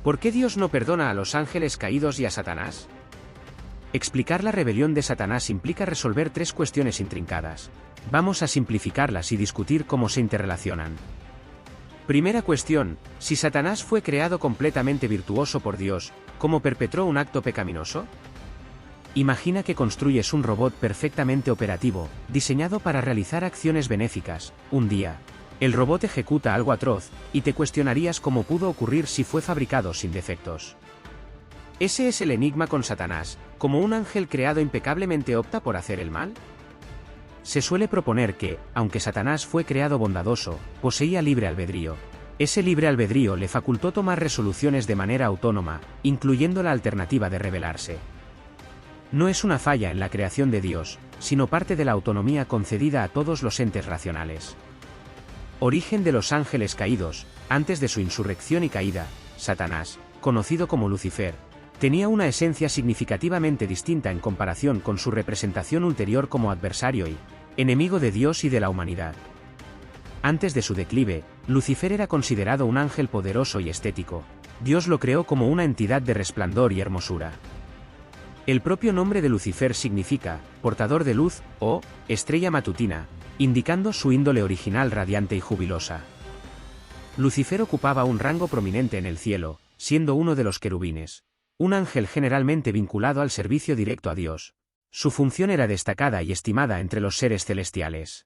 ¿Por qué Dios no perdona a los ángeles caídos y a Satanás? Explicar la rebelión de Satanás implica resolver tres cuestiones intrincadas. Vamos a simplificarlas y discutir cómo se interrelacionan. Primera cuestión: si Satanás fue creado completamente virtuoso por Dios, ¿cómo perpetró un acto pecaminoso? Imagina que construyes un robot perfectamente operativo, diseñado para realizar acciones benéficas. Un día, el robot ejecuta algo atroz, y te cuestionarías cómo pudo ocurrir si fue fabricado sin defectos. Ese es el enigma con Satanás. ¿Cómo un ángel creado impecablemente opta por hacer el mal? Se suele proponer que, aunque Satanás fue creado bondadoso, poseía libre albedrío. Ese libre albedrío le facultó tomar resoluciones de manera autónoma, incluyendo la alternativa de rebelarse. No es una falla en la creación de Dios, sino parte de la autonomía concedida a todos los entes racionales. Origen de los ángeles caídos. Antes de su insurrección y caída, Satanás, conocido como Lucifer, tenía una esencia significativamente distinta en comparación con su representación ulterior como adversario y enemigo de Dios y de la humanidad. Antes de su declive, Lucifer era considerado un ángel poderoso y estético. Dios lo creó como una entidad de resplandor y hermosura. El propio nombre de Lucifer significa portador de luz o estrella matutina, indicando su índole original radiante y jubilosa. Lucifer ocupaba un rango prominente en el cielo, siendo uno de los querubines, un ángel generalmente vinculado al servicio directo a Dios. Su función era destacada y estimada entre los seres celestiales.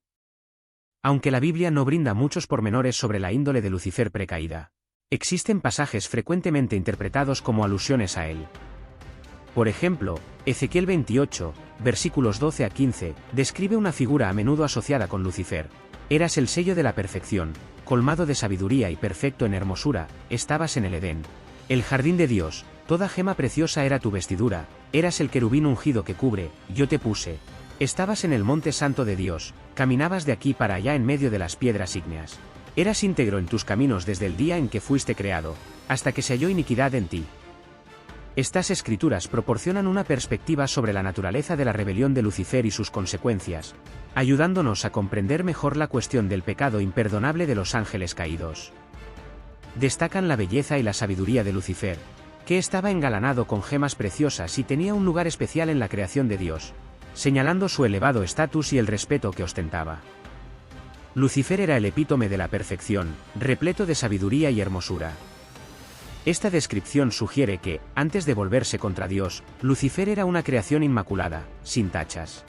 Aunque la Biblia no brinda muchos pormenores sobre la índole de Lucifer precaída, existen pasajes frecuentemente interpretados como alusiones a él. Por ejemplo, Ezequiel 28, versículos 12 a 15, describe una figura a menudo asociada con Lucifer. Eras el sello de la perfección, colmado de sabiduría y perfecto en hermosura, estabas en el Edén, el jardín de Dios, toda gema preciosa era tu vestidura, eras el querubín ungido que cubre, yo te puse. Estabas en el monte santo de Dios, caminabas de aquí para allá en medio de las piedras ígneas. Eras íntegro en tus caminos desde el día en que fuiste creado, hasta que se halló iniquidad en ti. Estas escrituras proporcionan una perspectiva sobre la naturaleza de la rebelión de Lucifer y sus consecuencias, ayudándonos a comprender mejor la cuestión del pecado imperdonable de los ángeles caídos. Destacan la belleza y la sabiduría de Lucifer, que estaba engalanado con gemas preciosas y tenía un lugar especial en la creación de Dios, señalando su elevado estatus y el respeto que ostentaba. Lucifer era el epítome de la perfección, repleto de sabiduría y hermosura. Esta descripción sugiere que, antes de volverse contra Dios, Lucifer era una creación inmaculada, sin tachas.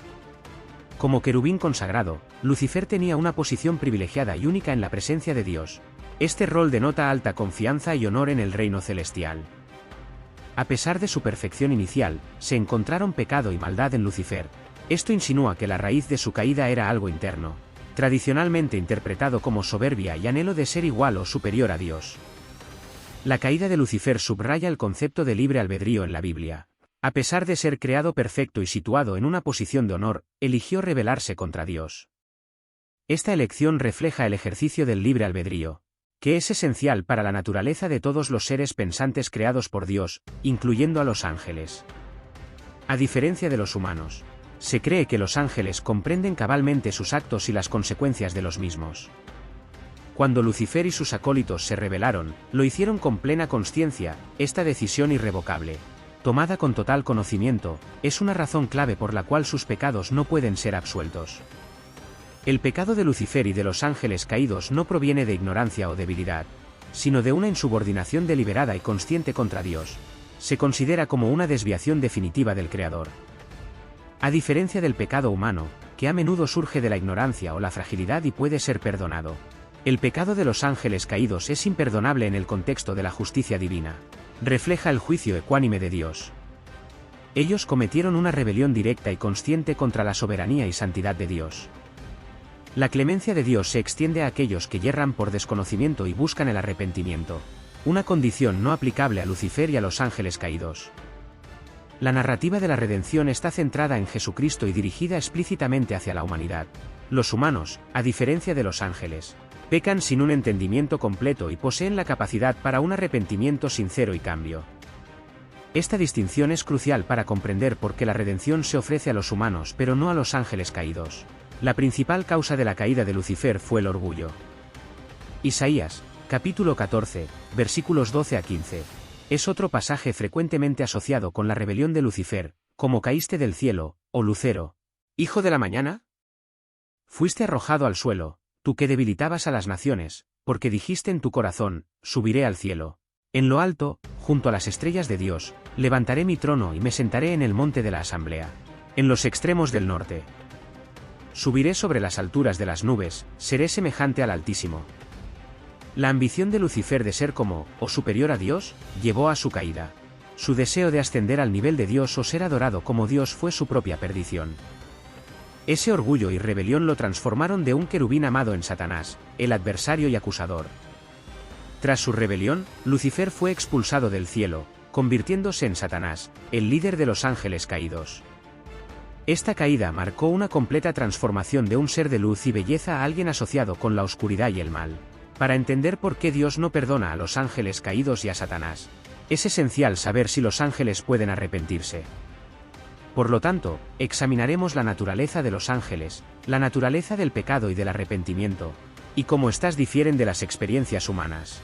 Como querubín consagrado, Lucifer tenía una posición privilegiada y única en la presencia de Dios. Este rol denota alta confianza y honor en el reino celestial. A pesar de su perfección inicial, se encontraron pecado y maldad en Lucifer. Esto insinúa que la raíz de su caída era algo interno, tradicionalmente interpretado como soberbia y anhelo de ser igual o superior a Dios. La caída de Lucifer subraya el concepto de libre albedrío en la Biblia. A pesar de ser creado perfecto y situado en una posición de honor, eligió rebelarse contra Dios. Esta elección refleja el ejercicio del libre albedrío, que es esencial para la naturaleza de todos los seres pensantes creados por Dios, incluyendo a los ángeles. A diferencia de los humanos, se cree que los ángeles comprenden cabalmente sus actos y las consecuencias de los mismos. Cuando Lucifer y sus acólitos se rebelaron, lo hicieron con plena consciencia. Esta decisión irrevocable, tomada con total conocimiento, es una razón clave por la cual sus pecados no pueden ser absueltos. El pecado de Lucifer y de los ángeles caídos no proviene de ignorancia o debilidad, sino de una insubordinación deliberada y consciente contra Dios. Se considera como una desviación definitiva del Creador. A diferencia del pecado humano, que a menudo surge de la ignorancia o la fragilidad y puede ser perdonado, el pecado de los ángeles caídos es imperdonable en el contexto de la justicia divina. Refleja el juicio ecuánime de Dios. Ellos cometieron una rebelión directa y consciente contra la soberanía y santidad de Dios. La clemencia de Dios se extiende a aquellos que yerran por desconocimiento y buscan el arrepentimiento, una condición no aplicable a Lucifer y a los ángeles caídos. La narrativa de la redención está centrada en Jesucristo y dirigida explícitamente hacia la humanidad. Los humanos, a diferencia de los ángeles, pecan sin un entendimiento completo y poseen la capacidad para un arrepentimiento sincero y cambio. Esta distinción es crucial para comprender por qué la redención se ofrece a los humanos pero no a los ángeles caídos. La principal causa de la caída de Lucifer fue el orgullo. Isaías, capítulo 14, versículos 12 a 15. Es otro pasaje frecuentemente asociado con la rebelión de Lucifer, como caíste del cielo, oh Lucero, hijo de la mañana. Fuiste arrojado al suelo, tú que debilitabas a las naciones, porque dijiste en tu corazón, subiré al cielo. En lo alto, junto a las estrellas de Dios, levantaré mi trono y me sentaré en el monte de la asamblea. En los extremos del norte. Subiré sobre las alturas de las nubes, seré semejante al Altísimo. La ambición de Lucifer de ser como, o superior a Dios, llevó a su caída. Su deseo de ascender al nivel de Dios o ser adorado como Dios fue su propia perdición. Ese orgullo y rebelión lo transformaron de un querubín amado en Satanás, el adversario y acusador. Tras su rebelión, Lucifer fue expulsado del cielo, convirtiéndose en Satanás, el líder de los ángeles caídos. Esta caída marcó una completa transformación de un ser de luz y belleza a alguien asociado con la oscuridad y el mal. Para entender por qué Dios no perdona a los ángeles caídos y a Satanás, es esencial saber si los ángeles pueden arrepentirse. Por lo tanto, examinaremos la naturaleza de los ángeles, la naturaleza del pecado y del arrepentimiento, y cómo éstas difieren de las experiencias humanas.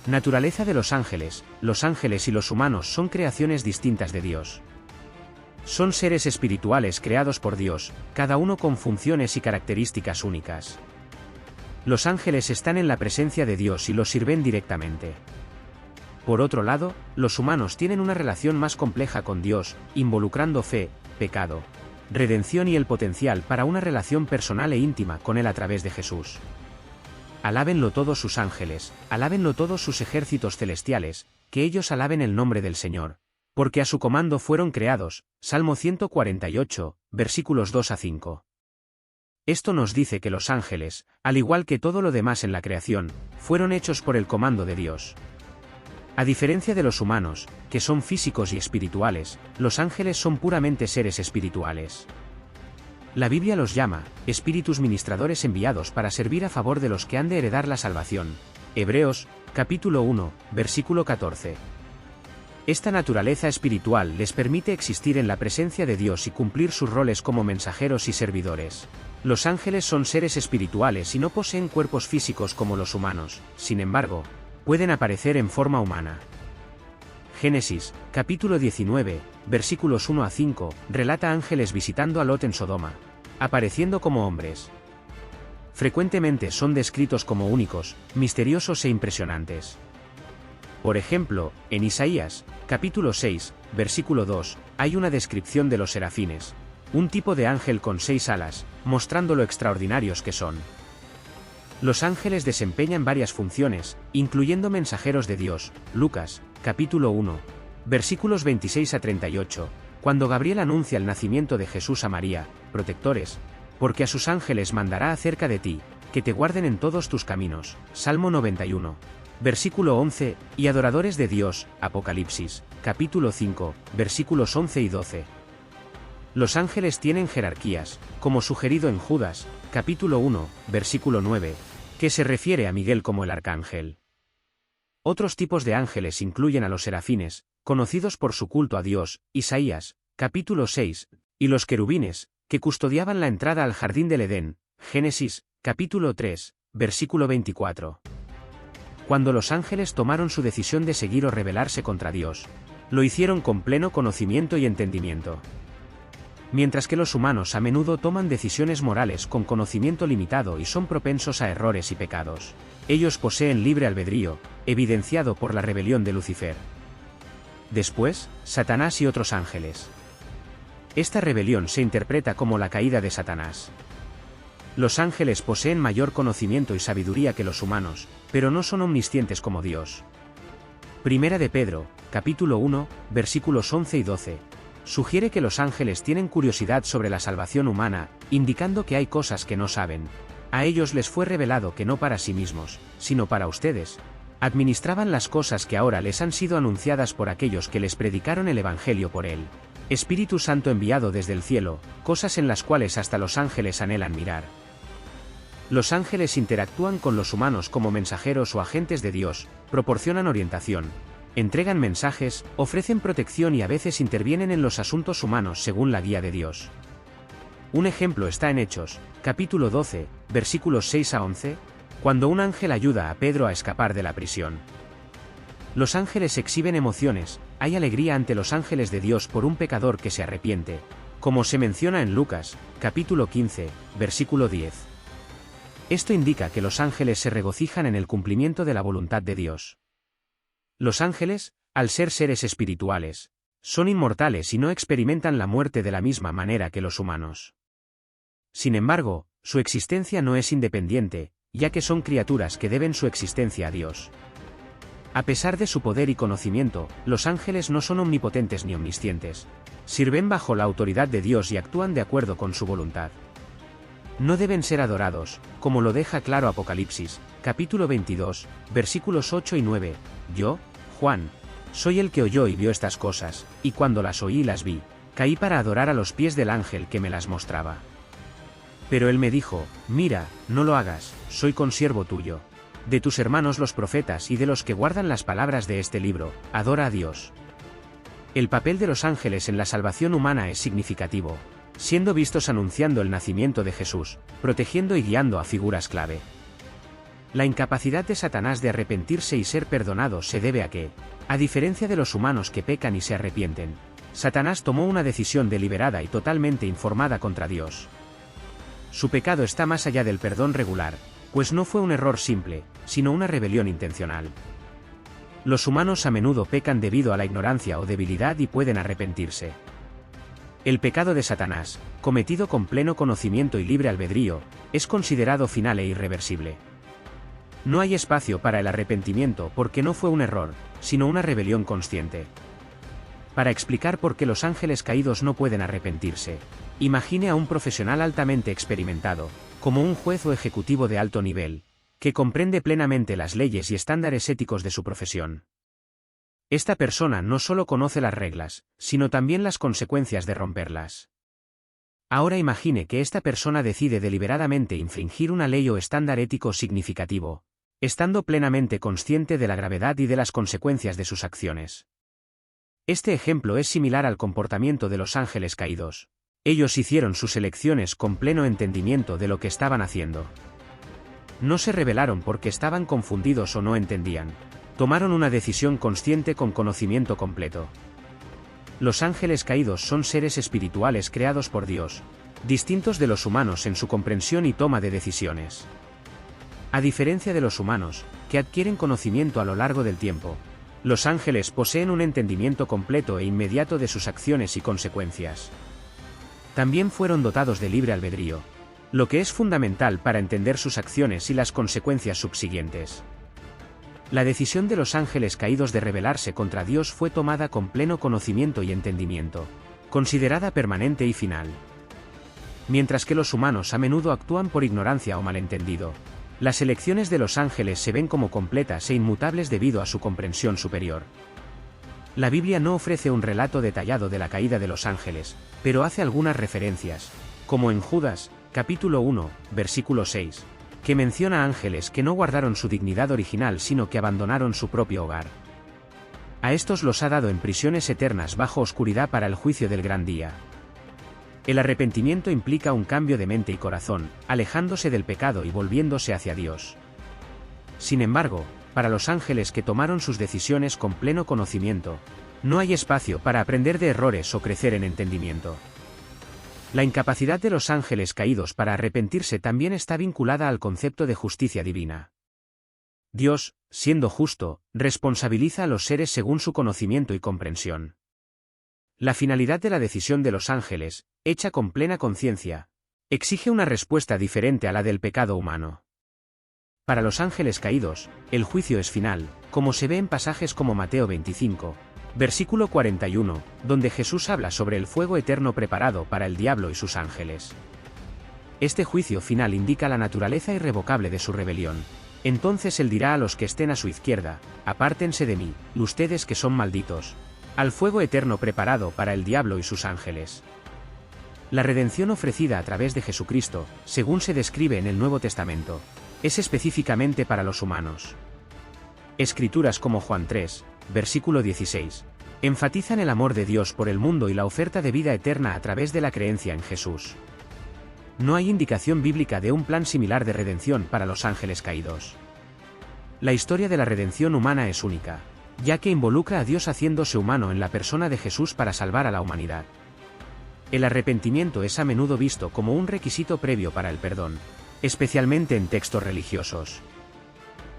Naturaleza de los ángeles y los humanos son creaciones distintas de Dios. Son seres espirituales creados por Dios, cada uno con funciones y características únicas. Los ángeles están en la presencia de Dios y lo sirven directamente. Por otro lado, los humanos tienen una relación más compleja con Dios, involucrando fe, pecado, redención y el potencial para una relación personal e íntima con Él a través de Jesús. Alábenlo todos sus ángeles, alábenlo todos sus ejércitos celestiales, que ellos alaben el nombre del Señor, porque a su comando fueron creados. Salmo 148, versículos 2 a 5. Esto nos dice que los ángeles, al igual que todo lo demás en la creación, fueron hechos por el comando de Dios. A diferencia de los humanos, que son físicos y espirituales, los ángeles son puramente seres espirituales. La Biblia los llama espíritus ministradores enviados para servir a favor de los que han de heredar la salvación. Hebreos, capítulo 1, versículo 14. Esta naturaleza espiritual les permite existir en la presencia de Dios y cumplir sus roles como mensajeros y servidores. Los ángeles son seres espirituales y no poseen cuerpos físicos como los humanos, sin embargo, pueden aparecer en forma humana. Génesis, capítulo 19, versículos 1 a 5, relata ángeles visitando a Lot en Sodoma, apareciendo como hombres. Frecuentemente son descritos como únicos, misteriosos e impresionantes. Por ejemplo, en Isaías, capítulo 6, versículo 2, hay una descripción de los serafines, un tipo de ángel con 6 alas, mostrando lo extraordinarios que son. Los ángeles desempeñan varias funciones, incluyendo mensajeros de Dios. Lucas, capítulo 1, versículos 26 a 38, cuando Gabriel anuncia el nacimiento de Jesús a María, protectores, porque a sus ángeles mandará acerca de ti, que te guarden en todos tus caminos. Salmo 91. Versículo 11, y adoradores de Dios, Apocalipsis, capítulo 5, versículos 11 y 12. Los ángeles tienen jerarquías, como sugerido en Judas, capítulo 1, versículo 9, que se refiere a Miguel como el arcángel. Otros tipos de ángeles incluyen a los serafines, conocidos por su culto a Dios, Isaías, capítulo 6, y los querubines, que custodiaban la entrada al jardín del Edén, Génesis, capítulo 3, versículo 24. Cuando los ángeles tomaron su decisión de seguir o rebelarse contra Dios, lo hicieron con pleno conocimiento y entendimiento. Mientras que los humanos a menudo toman decisiones morales con conocimiento limitado y son propensos a errores y pecados, ellos poseen libre albedrío, evidenciado por la rebelión de Lucifer. Después, Satanás y otros ángeles. Esta rebelión se interpreta como la caída de Satanás. Los ángeles poseen mayor conocimiento y sabiduría que los humanos, pero no son omniscientes como Dios. Primera de Pedro, capítulo 1, versículos 11 y 12, sugiere que los ángeles tienen curiosidad sobre la salvación humana, indicando que hay cosas que no saben. A ellos les fue revelado que no para sí mismos, sino para ustedes, administraban las cosas que ahora les han sido anunciadas por aquellos que les predicaron el Evangelio por él. Espíritu Santo enviado desde el cielo, cosas en las cuales hasta los ángeles anhelan mirar. Los ángeles interactúan con los humanos como mensajeros o agentes de Dios, proporcionan orientación, entregan mensajes, ofrecen protección y a veces intervienen en los asuntos humanos según la guía de Dios. Un ejemplo está en Hechos, capítulo 12, versículos 6 a 11, cuando un ángel ayuda a Pedro a escapar de la prisión. Los ángeles exhiben emociones, hay alegría ante los ángeles de Dios por un pecador que se arrepiente, como se menciona en Lucas, capítulo 15, versículo 10. Esto indica que los ángeles se regocijan en el cumplimiento de la voluntad de Dios. Los ángeles, al ser seres espirituales, son inmortales y no experimentan la muerte de la misma manera que los humanos. Sin embargo, su existencia no es independiente, ya que son criaturas que deben su existencia a Dios. A pesar de su poder y conocimiento, los ángeles no son omnipotentes ni omniscientes. Sirven bajo la autoridad de Dios y actúan de acuerdo con su voluntad. No deben ser adorados, como lo deja claro Apocalipsis, capítulo 22, versículos 8 y 9. Yo, Juan, soy el que oyó y vio estas cosas, y cuando las oí y las vi, caí para adorar a los pies del ángel que me las mostraba. Pero él me dijo, mira, no lo hagas, soy consiervo tuyo, de tus hermanos los profetas y de los que guardan las palabras de este libro, adora a Dios. El papel de los ángeles en la salvación humana es significativo, siendo vistos anunciando el nacimiento de Jesús, protegiendo y guiando a figuras clave. La incapacidad de Satanás de arrepentirse y ser perdonado se debe a que, a diferencia de los humanos que pecan y se arrepienten, Satanás tomó una decisión deliberada y totalmente informada contra Dios. Su pecado está más allá del perdón regular, pues no fue un error simple, sino una rebelión intencional. Los humanos a menudo pecan debido a la ignorancia o debilidad y pueden arrepentirse. El pecado de Satanás, cometido con pleno conocimiento y libre albedrío, es considerado final e irreversible. No hay espacio para el arrepentimiento porque no fue un error, sino una rebelión consciente. Para explicar por qué los ángeles caídos no pueden arrepentirse, imagine a un profesional altamente experimentado, como un juez o ejecutivo de alto nivel, que comprende plenamente las leyes y estándares éticos de su profesión. Esta persona no solo conoce las reglas, sino también las consecuencias de romperlas. Ahora imagine que esta persona decide deliberadamente infringir una ley o estándar ético significativo, estando plenamente consciente de la gravedad y de las consecuencias de sus acciones. Este ejemplo es similar al comportamiento de los ángeles caídos. Ellos hicieron sus elecciones con pleno entendimiento de lo que estaban haciendo. No se rebelaron porque estaban confundidos o no entendían. Tomaron una decisión consciente con conocimiento completo. Los ángeles caídos son seres espirituales creados por Dios, distintos de los humanos en su comprensión y toma de decisiones. A diferencia de los humanos, que adquieren conocimiento a lo largo del tiempo, los ángeles poseen un entendimiento completo e inmediato de sus acciones y consecuencias. También fueron dotados de libre albedrío, lo que es fundamental para entender sus acciones y las consecuencias subsiguientes. La decisión de los ángeles caídos de rebelarse contra Dios fue tomada con pleno conocimiento y entendimiento, considerada permanente y final. Mientras que los humanos a menudo actúan por ignorancia o malentendido, las elecciones de los ángeles se ven como completas e inmutables debido a su comprensión superior. La Biblia no ofrece un relato detallado de la caída de los ángeles, pero hace algunas referencias, como en Judas, capítulo 1, versículo 6, que menciona ángeles que no guardaron su dignidad original sino que abandonaron su propio hogar. A estos los ha dado en prisiones eternas bajo oscuridad para el juicio del gran día. El arrepentimiento implica un cambio de mente y corazón, alejándose del pecado y volviéndose hacia Dios. Sin embargo, para los ángeles que tomaron sus decisiones con pleno conocimiento, no hay espacio para aprender de errores o crecer en entendimiento. La incapacidad de los ángeles caídos para arrepentirse también está vinculada al concepto de justicia divina. Dios, siendo justo, responsabiliza a los seres según su conocimiento y comprensión. La finalidad de la decisión de los ángeles, hecha con plena conciencia, exige una respuesta diferente a la del pecado humano. Para los ángeles caídos, el juicio es final, como se ve en pasajes como Mateo 25, versículo 41, donde Jesús habla sobre el fuego eterno preparado para el diablo y sus ángeles. Este juicio final indica la naturaleza irrevocable de su rebelión. Entonces él dirá a los que estén a su izquierda, apártense de mí, ustedes que son malditos, al fuego eterno preparado para el diablo y sus ángeles. La redención ofrecida a través de Jesucristo, según se describe en el Nuevo Testamento, es específicamente para los humanos. Escrituras como Juan 3, versículo 16, enfatizan el amor de Dios por el mundo y la oferta de vida eterna a través de la creencia en Jesús. No hay indicación bíblica de un plan similar de redención para los ángeles caídos. La historia de la redención humana es única. ya que involucra a Dios haciéndose humano en la persona de Jesús para salvar a la humanidad. El arrepentimiento es a menudo visto como un requisito previo para el perdón, especialmente en textos religiosos.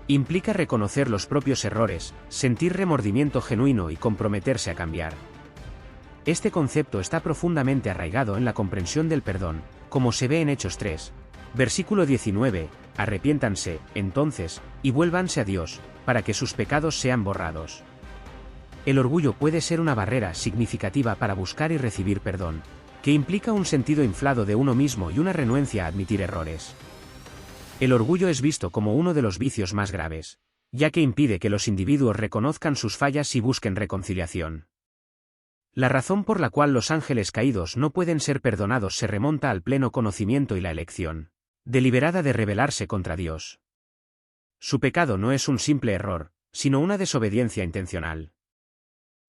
Implica reconocer los propios errores, sentir remordimiento genuino y comprometerse a cambiar. Este concepto está profundamente arraigado en la comprensión del perdón, como se ve en Hechos 3, versículo 19, arrepiéntanse, entonces, y vuélvanse a Dios, para que sus pecados sean borrados. El orgullo puede ser una barrera significativa para buscar y recibir perdón, que implica un sentido inflado de uno mismo y una renuencia a admitir errores. El orgullo es visto como uno de los vicios más graves, ya que impide que los individuos reconozcan sus fallas y busquen reconciliación. La razón por la cual los ángeles caídos no pueden ser perdonados se remonta al pleno conocimiento y la elección deliberada de rebelarse contra Dios. Su pecado no es un simple error, sino una desobediencia intencional.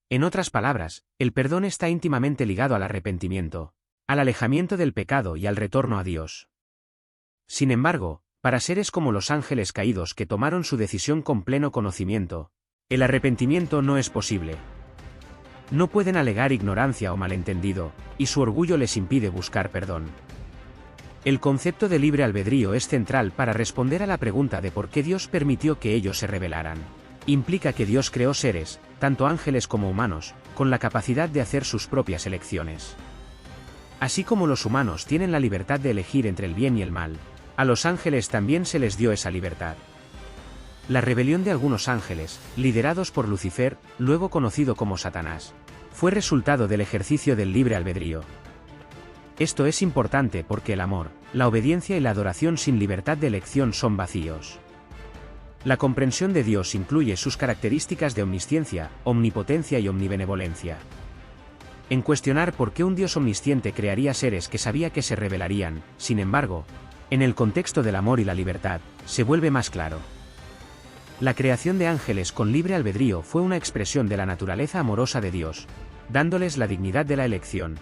En otras palabras, el perdón está íntimamente ligado al arrepentimiento, al alejamiento del pecado y al retorno a Dios. Sin embargo, para seres como los ángeles caídos que tomaron su decisión con pleno conocimiento, el arrepentimiento no es posible. No pueden alegar ignorancia o malentendido, y su orgullo les impide buscar perdón. El concepto de libre albedrío es central para responder a la pregunta de por qué Dios permitió que ellos se rebelaran. Implica que Dios creó seres, tanto ángeles como humanos, con la capacidad de hacer sus propias elecciones. Así como los humanos tienen la libertad de elegir entre el bien y el mal, a los ángeles también se les dio esa libertad. La rebelión de algunos ángeles, liderados por Lucifer, luego conocido como Satanás, fue resultado del ejercicio del libre albedrío. Esto es importante porque el amor, la obediencia y la adoración sin libertad de elección son vacíos. La comprensión de Dios incluye sus características de omnisciencia, omnipotencia y omnibenevolencia. En cuestionar por qué un Dios omnisciente crearía seres que sabía que se rebelarían, sin embargo, en el contexto del amor y la libertad, se vuelve más claro. La creación de ángeles con libre albedrío fue una expresión de la naturaleza amorosa de Dios, dándoles la dignidad de la elección.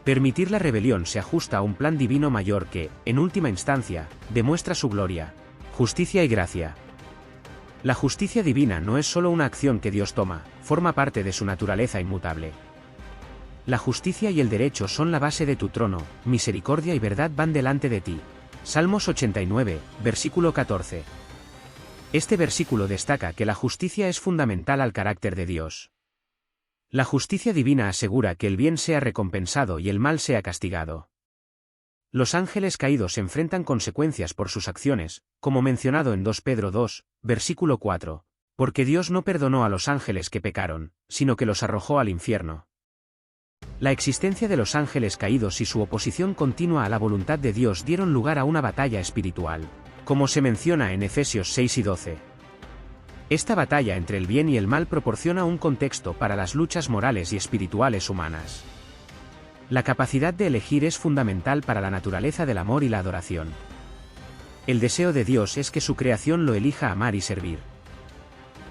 Permitir la rebelión se ajusta a un plan divino mayor que, en última instancia, demuestra su gloria, justicia y gracia. La justicia divina no es solo una acción que Dios toma, forma parte de su naturaleza inmutable. La justicia y el derecho son la base de tu trono, misericordia y verdad van delante de ti. Salmos 89, versículo 14. Este versículo destaca que la justicia es fundamental al carácter de Dios. La justicia divina asegura que el bien sea recompensado y el mal sea castigado. Los ángeles caídos enfrentan consecuencias por sus acciones, como mencionado en 2 Pedro 2, versículo 4, porque Dios no perdonó a los ángeles que pecaron, sino que los arrojó al infierno. La existencia de los ángeles caídos y su oposición continua a la voluntad de Dios dieron lugar a una batalla espiritual, como se menciona en Efesios 6 y 12. Esta batalla entre el bien y el mal proporciona un contexto para las luchas morales y espirituales humanas. La capacidad de elegir es fundamental para la naturaleza del amor y la adoración. El deseo de Dios es que su creación lo elija amar y servir.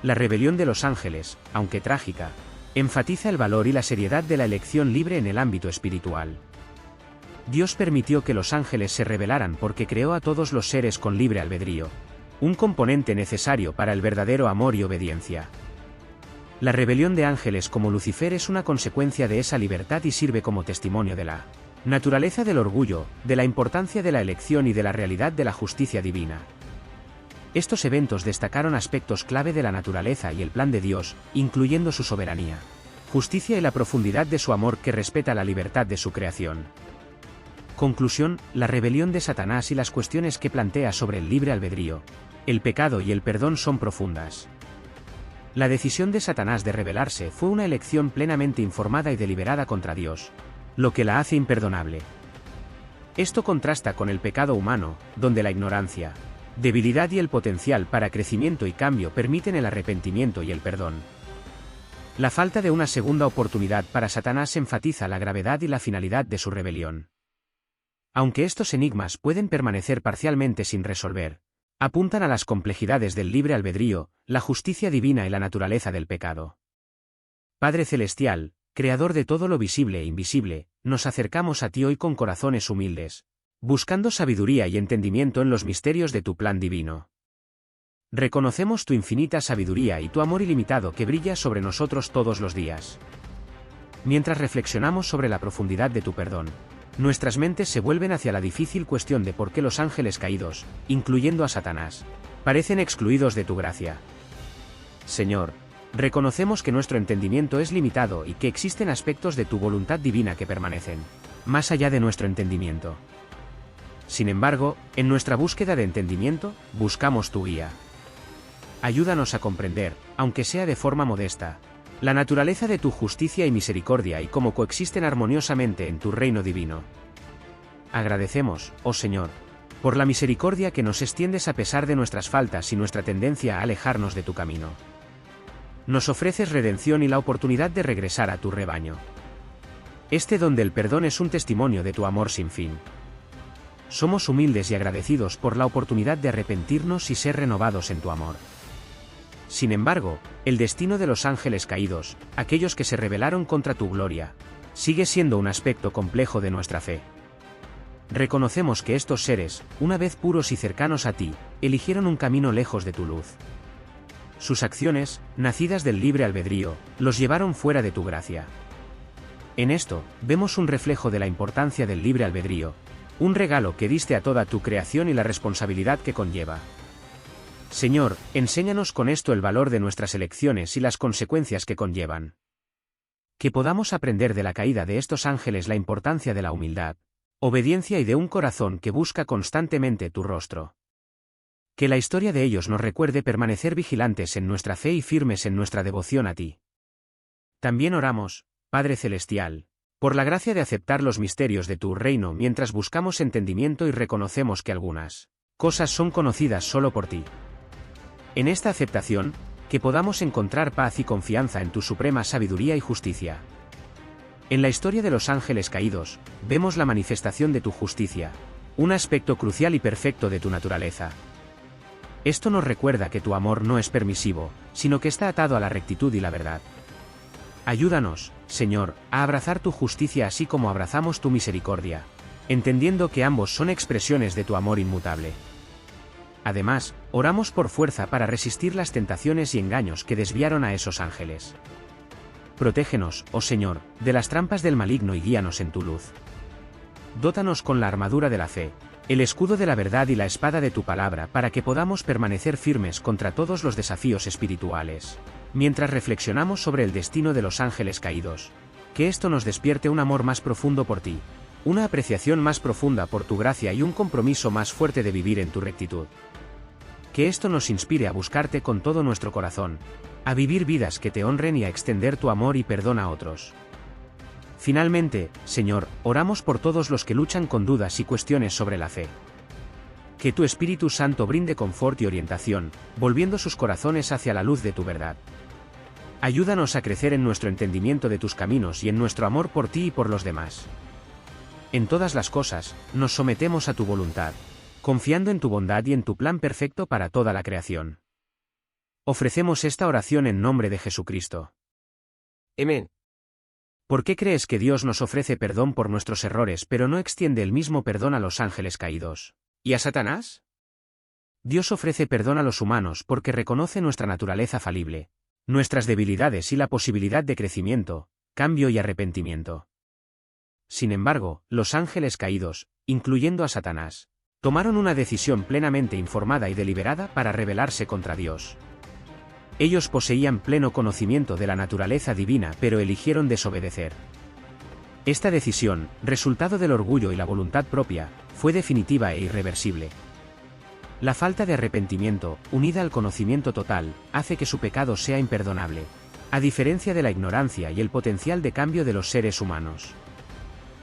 La rebelión de los ángeles, aunque trágica, enfatiza el valor y la seriedad de la elección libre en el ámbito espiritual. Dios permitió que los ángeles se rebelaran porque creó a todos los seres con libre albedrío, un componente necesario para el verdadero amor y obediencia. La rebelión de ángeles como Lucifer es una consecuencia de esa libertad y sirve como testimonio de la naturaleza del orgullo, de la importancia de la elección y de la realidad de la justicia divina. Estos eventos destacaron aspectos clave de la naturaleza y el plan de Dios, incluyendo su soberanía, justicia y la profundidad de su amor que respeta la libertad de su creación. Conclusión: la rebelión de Satanás y las cuestiones que plantea sobre el libre albedrío, el pecado y el perdón son profundas. La decisión de Satanás de rebelarse fue una elección plenamente informada y deliberada contra Dios, lo que la hace imperdonable. Esto contrasta con el pecado humano, donde la ignorancia, debilidad y el potencial para crecimiento y cambio permiten el arrepentimiento y el perdón. La falta de una segunda oportunidad para Satanás enfatiza la gravedad y la finalidad de su rebelión. Aunque estos enigmas pueden permanecer parcialmente sin resolver, apuntan a las complejidades del libre albedrío, la justicia divina y la naturaleza del pecado. Padre Celestial, Creador de todo lo visible e invisible, nos acercamos a ti hoy con corazones humildes, buscando sabiduría y entendimiento en los misterios de tu plan divino. Reconocemos tu infinita sabiduría y tu amor ilimitado que brilla sobre nosotros todos los días. Mientras reflexionamos sobre la profundidad de tu perdón, nuestras mentes se vuelven hacia la difícil cuestión de por qué los ángeles caídos, incluyendo a Satanás, parecen excluidos de tu gracia. Señor, reconocemos que nuestro entendimiento es limitado y que existen aspectos de tu voluntad divina que permanecen más allá de nuestro entendimiento. Sin embargo, en nuestra búsqueda de entendimiento, buscamos tu guía. Ayúdanos a comprender, aunque sea de forma modesta, la naturaleza de tu justicia y misericordia y cómo coexisten armoniosamente en tu reino divino. Agradecemos, oh Señor, por la misericordia que nos extiendes a pesar de nuestras faltas y nuestra tendencia a alejarnos de tu camino. Nos ofreces redención y la oportunidad de regresar a tu rebaño. Este don del perdón es un testimonio de tu amor sin fin. Somos humildes y agradecidos por la oportunidad de arrepentirnos y ser renovados en tu amor. Sin embargo, el destino de los ángeles caídos, aquellos que se rebelaron contra tu gloria, sigue siendo un aspecto complejo de nuestra fe. Reconocemos que estos seres, una vez puros y cercanos a ti, eligieron un camino lejos de tu luz. Sus acciones, nacidas del libre albedrío, los llevaron fuera de tu gracia. En esto, vemos un reflejo de la importancia del libre albedrío, un regalo que diste a toda tu creación y la responsabilidad que conlleva. Señor, enséñanos con esto el valor de nuestras elecciones y las consecuencias que conllevan. Que podamos aprender de la caída de estos ángeles la importancia de la humildad, obediencia y de un corazón que busca constantemente tu rostro. Que la historia de ellos nos recuerde permanecer vigilantes en nuestra fe y firmes en nuestra devoción a ti. También oramos, Padre Celestial, por la gracia de aceptar los misterios de tu reino mientras buscamos entendimiento y reconocemos que algunas cosas son conocidas solo por ti. En esta aceptación, que podamos encontrar paz y confianza en tu suprema sabiduría y justicia. En la historia de los ángeles caídos, vemos la manifestación de tu justicia, un aspecto crucial y perfecto de tu naturaleza. Esto nos recuerda que tu amor no es permisivo, sino que está atado a la rectitud y la verdad. Ayúdanos, Señor, a abrazar tu justicia así como abrazamos tu misericordia, entendiendo que ambos son expresiones de tu amor inmutable. Además, oramos por fuerza para resistir las tentaciones y engaños que desviaron a esos ángeles. Protégenos, oh Señor, de las trampas del maligno y guíanos en tu luz. Dótanos con la armadura de la fe, el escudo de la verdad y la espada de tu palabra para que podamos permanecer firmes contra todos los desafíos espirituales. Mientras reflexionamos sobre el destino de los ángeles caídos, que esto nos despierte un amor más profundo por ti, una apreciación más profunda por tu gracia y un compromiso más fuerte de vivir en tu rectitud. Que esto nos inspire a buscarte con todo nuestro corazón, a vivir vidas que te honren y a extender tu amor y perdón a otros. Finalmente, Señor, oramos por todos los que luchan con dudas y cuestiones sobre la fe. Que tu Espíritu Santo brinde confort y orientación, volviendo sus corazones hacia la luz de tu verdad. Ayúdanos a crecer en nuestro entendimiento de tus caminos y en nuestro amor por ti y por los demás. En todas las cosas, nos sometemos a tu voluntad, confiando en tu bondad y en tu plan perfecto para toda la creación. Ofrecemos esta oración en nombre de Jesucristo. Amén. ¿Por qué crees que Dios nos ofrece perdón por nuestros errores pero no extiende el mismo perdón a los ángeles caídos? ¿Y a Satanás? Dios ofrece perdón a los humanos porque reconoce nuestra naturaleza falible, nuestras debilidades y la posibilidad de crecimiento, cambio y arrepentimiento. Sin embargo, los ángeles caídos, incluyendo a Satanás, tomaron una decisión plenamente informada y deliberada para rebelarse contra Dios. Ellos poseían pleno conocimiento de la naturaleza divina pero eligieron desobedecer. Esta decisión, resultado del orgullo y la voluntad propia, fue definitiva e irreversible. La falta de arrepentimiento, unida al conocimiento total, hace que su pecado sea imperdonable, a diferencia de la ignorancia y el potencial de cambio de los seres humanos.